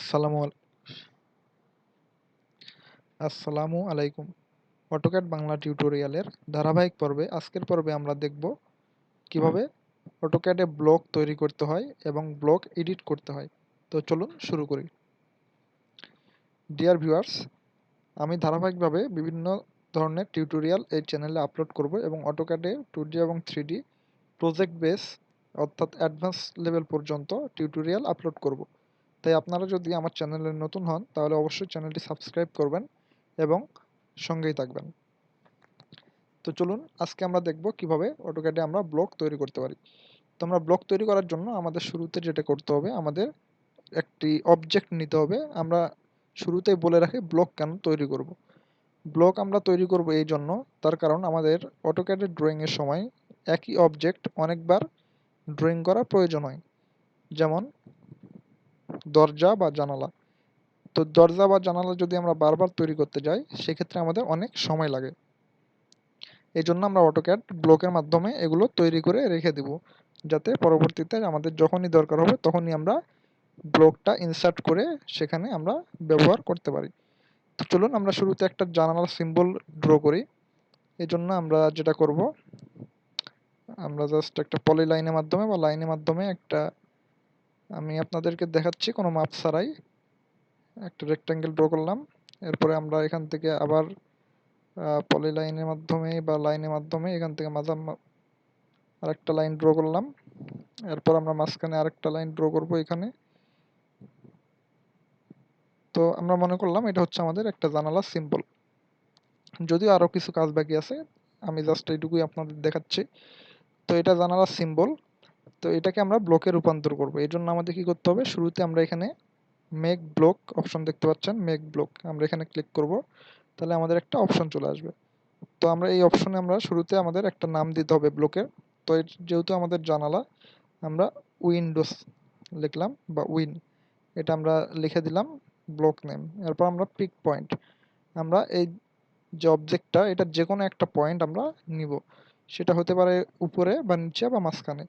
আসসালামু আল আসসালামু আলাইকুম। অটোক্যাড বাংলা টিউটোরিয়ালের ধারাবাহিক পর্বে আজকের পর্বে আমরা দেখব কিভাবে অটোক্যাডে ব্লক তৈরি করতে হয় এবং ব্লক এডিট করতে হয়। তো চলুন শুরু করি। ডিয়ার ভিউয়ার্স, আমি ধারাবাহিকভাবে বিভিন্ন ধরনের টিউটোরিয়াল এই চ্যানেলে আপলোড করব এবং অটোক্যাডে 2D এবং 3D প্রজেক্ট বেস অর্থাৎ অ্যাডভান্স লেভেল পর্যন্ত টিউটোরিয়াল আপলোড করব। তাই আপনারা যদি আমার চ্যানেলে নতুন হন তাহলে অবশ্যই চ্যানেলটি সাবস্ক্রাইব করবেন এবং সঙ্গেই থাকবেন। তো চলুন আজকে আমরা দেখব কিভাবে অটোক্যাডে আমরা ব্লক তৈরি করতে পারি। তো আমরা ব্লক তৈরি করার জন্য আমাদের শুরুতে যেটা করতে হবে, আমাদের একটি অবজেক্ট নিতে হবে। আমরা শুরুতেই বলে রাখি ব্লক কেন তৈরি করব। ব্লক আমরা তৈরি করব এই জন্য, তার কারণ আমাদের অটোক্যাডের ড্রয়িংয়ের সময় একই অবজেক্ট অনেকবার ড্রয়িং করা প্রয়োজন হয়। যেমন দরজা বা জানালা। তো দরজা বা জানালা যদি আমরা বারবার তৈরি করতে যাই সেক্ষেত্রে আমাদের অনেক সময় লাগে। এই জন্য আমরা অটোক্যাড ব্লকের মাধ্যমে এগুলো তৈরি করে রেখে দিব, যাতে পরবর্তীতে আমাদের যখনই দরকার হবে তখনই আমরা ব্লকটা ইনসার্ট করে সেখানে আমরা ব্যবহার করতে পারি। তো চলুন আমরা শুরুতে একটা জানালার সিম্বল ড্র করি। এই জন্য আমরা যেটা করব, আমরা জাস্ট একটা পলি লাইনের মাধ্যমে বা লাইনের মাধ্যমে একটা, আমি আপনাদেরকে দেখাচ্ছি কোনো মাপ ছাড়াই, একটা রেক্ট্যাঙ্গেল ড্র করলাম। এরপরে আমরা এখান থেকে আবার পলি লাইনের মাধ্যমে বা লাইনের মাধ্যমে এখান থেকে আরেকটা লাইন ড্র করলাম। এরপর আমরা মাঝখানে আরেকটা লাইন ড্র করব এখানে। তো আমরা মনে করলাম এটা হচ্ছে আমাদের একটা জানালার সিম্বল। যদিও আরও কিছু কাজ বাকি আছে, আমি জাস্ট এইটুকুই আপনাদের দেখাচ্ছি। তো এটা জানালার সিম্বল। তো এটাকে আমরা ব্লকে রূপান্তর করব। এই জন্য আমাদের কি করতে হবে, শুরুতে আমরা এখানে মেক ব্লক অপশন দেখতে পাচ্ছেন, মেক ব্লক, আমরা এখানে ক্লিক করব। তাহলে আমাদের একটা অপশন চলে আসবে। তো আমরা এই অপশনে আমরা শুরুতে আমাদের একটা নাম দিতে হবে ব্লকের। তো যেহেতু আমাদের জানালা, আমরা উইন্ডোজ লিখলাম বা উইন, এটা আমরা লিখে দিলাম ব্লক নেম। এরপর আমরা পিক পয়েন্ট, আমরা এই যে অবজেক্টটা এটার যে কোনো একটা পয়েন্ট আমরা নিব, সেটা হতে পারে উপরে বা নিচে বা মাঝখানে।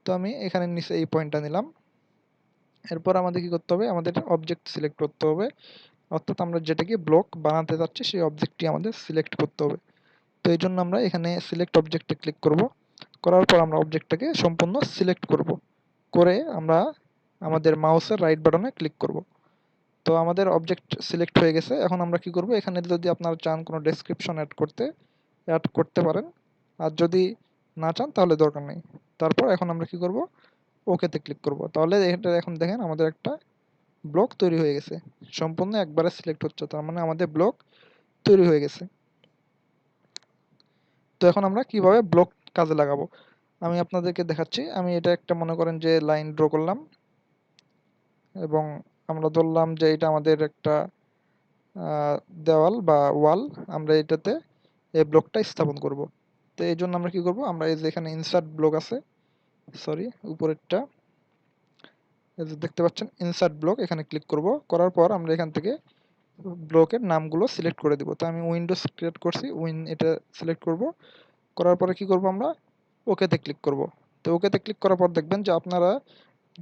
তো আমি এখানে নিচে এই পয়েন্টটা নিলাম। এরপর আমাদের কি করতে হবে, আমাদের অবজেক্ট সিলেক্ট করতে হবে, অর্থাৎ আমরা যেটাকে ব্লক বানাতে যাচ্ছি সেই অবজেক্টটি আমাদের সিলেক্ট করতে হবে। তো এই জন্য আমরা এখানে সিলেক্ট অবজেক্টে ক্লিক করব। করার পর আমরা অবজেক্টটাকে সম্পূর্ণ সিলেক্ট করব, করে আমরা আমাদের মাউসের রাইট বাটনে ক্লিক করব। তো আমাদের অবজেক্ট সিলেক্ট হয়ে গেছে। এখন আমরা কি করব, এখানে যদি আপনারা চান কোনো ডেসক্রিপশন অ্যাড করতে পারেন, আর যদি না চান তাহলে দরকার নেই। তারপর এখন আমরা কি করব, ওকেতে ক্লিক করব। তাহলে এটা এখন দেখেন আমাদের একটা ব্লক তৈরি হয়ে গেছে, সম্পূর্ণ একবারে সিলেক্ট হচ্ছে, তার মানে আমাদের ব্লক তৈরি হয়ে গেছে। তো এখন আমরা কিভাবে ব্লক কাজে লাগাবো আমি আপনাদেরকে দেখাচ্ছি। আমি এটা একটা মনে করেন যে লাইন ড্র করলাম এবং আমরা ধরলাম যে এটা আমাদের একটা দেওয়াল বা ওয়াল, আমরা এটাতে এই ব্লকটা স্থাপন করব। তো এই জন্য আমরা কি করব, আমরা এই যে এখানে ইনসার্ট ব্লক আছে, সরি উপরেরটা, এই যে দেখতে পাচ্ছেন ইনসার্ট ব্লক, এখানে ক্লিক করব। করার পর আমরা এখান থেকে ব্লকের নামগুলো সিলেক্ট করে দিব। তো আমি উইন্ডোজ ক্রিয়েট করছি, এটা সিলেক্ট করব। করার পরে কি করব, আমরা ওকেতে ক্লিক করব। তো ওকেতে ক্লিক করার পর দেখবেন যে আপনারা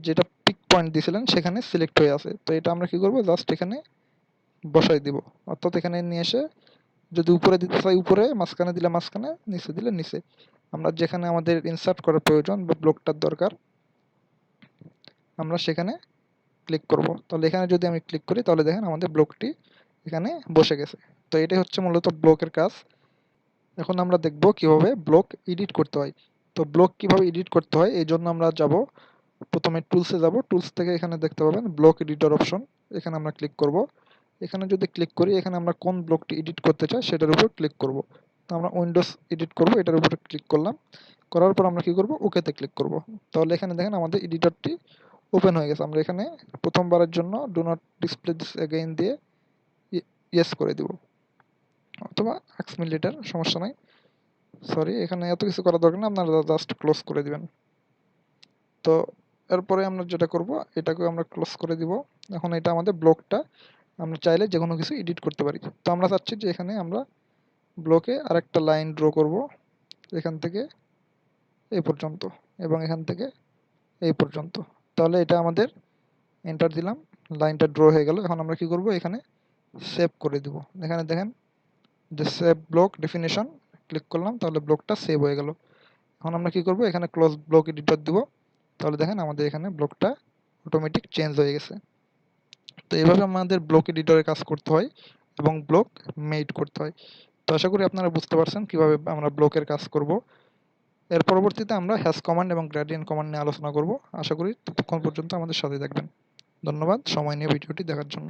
যেটা পিক পয়েন্ট দিয়েছিলেন সেখানে সিলেক্ট হয়ে আছে। তো এটা আমরা কি করব, জাস্ট এখানে বসাই দিব, অর্থাৎ এখানে নিয়ে এসে যদি উপরে দিতে চাই উপরে, মাঝখানে দিলে মাঝখানে, নিচে দিলে নিচে, আমরা যেখানে আমাদের ইনসার্ট করার প্রয়োজন বা ব্লকটার দরকার আমরা সেখানে ক্লিক করব। তাহলে এখানে যদি আমি ক্লিক করি তাহলে দেখেন আমাদের ব্লকটি এখানে বসে গেছে। তো এটাই হচ্ছে মূলত ব্লকের কাজ। এখন আমরা দেখব কিভাবে ব্লক এডিট করতে হয়। তো ব্লক কিভাবে এডিট করতে হয় এই জন্য আমরা যাব, প্রথমে টুলসে যাব, টুলস থেকে এখানে দেখতে পাবেন ব্লক এডিটর অপশন, এখানে আমরা ক্লিক করব। এখানে যদি ক্লিক করি এখানে আমরা কোন ব্লকটি এডিট করতে চাই সেটার উপর ক্লিক করব। তো আমরা উইন্ডোজ এডিট করব, এটার উপরে ক্লিক করলাম। করার পর আমরা কি করব, ওকেতে ক্লিক করব। তাহলে এখানে দেখেন আমাদের এডিটরটি ওপেন হয়ে গেছে। আমরা এখানে প্রথমবারের জন্য do not display this again দিয়ে ইয়েস করে দিব, অথবা এক্সমিলেটার, সমস্যা নাই। সরি, এখানে এত কিছু করার দরকার না, আপনারা জাস্ট ক্লোজ করে দিবেন। তো এরপরে আমরা যেটা করব, এটাকে আমরা ক্লোজ করে দিব। এখন এটা আমাদের ব্লকটা, আমরা চাইলে যে কোনো কিছু এডিট করতে পারি। তো আমরা চাচ্ছি যে এখানে আমরা ব্লকে আরেকটা লাইন ড্র করব, এখান থেকে এই পর্যন্ত এবং এখান থেকে এই পর্যন্ত। তাহলে এটা আমাদের এন্টার দিলাম, লাইনটা ড্র হয়ে গেল। এখন আমরা কি করব, এখানে সেভ করে দিব। এখানে দেখেন যে সেভ ব্লক ডেফিনেশন, ক্লিক করলাম, তাহলে ব্লকটা সেভ হয়ে গেল। এখন আমরা কি করব, এখানে ক্লোজ ব্লক এডিটর দিব, তাহলে দেখেন আমাদের এখানে ব্লকটা অটোমেটিক চেঞ্জ হয়ে গেছে। তো এইভাবে আমাদের ব্লক এডিটরে কাজ করতে হয় এবং ব্লক মেড করতে হয়। তো আশা করি আপনারা বুঝতে পারছেন কিভাবে আমরা ব্লকের কাজ করব। এর পরবর্তীতে আমরা হ্যাশ কমান্ড এবং গ্রেডিয়েন্ট কমান্ড নিয়ে আলোচনা করব। আশা করি ততক্ষণ পর্যন্ত আমাদের সাথে থাকবেন। ধন্যবাদ সময় নিয়ে ভিডিওটি দেখার জন্য।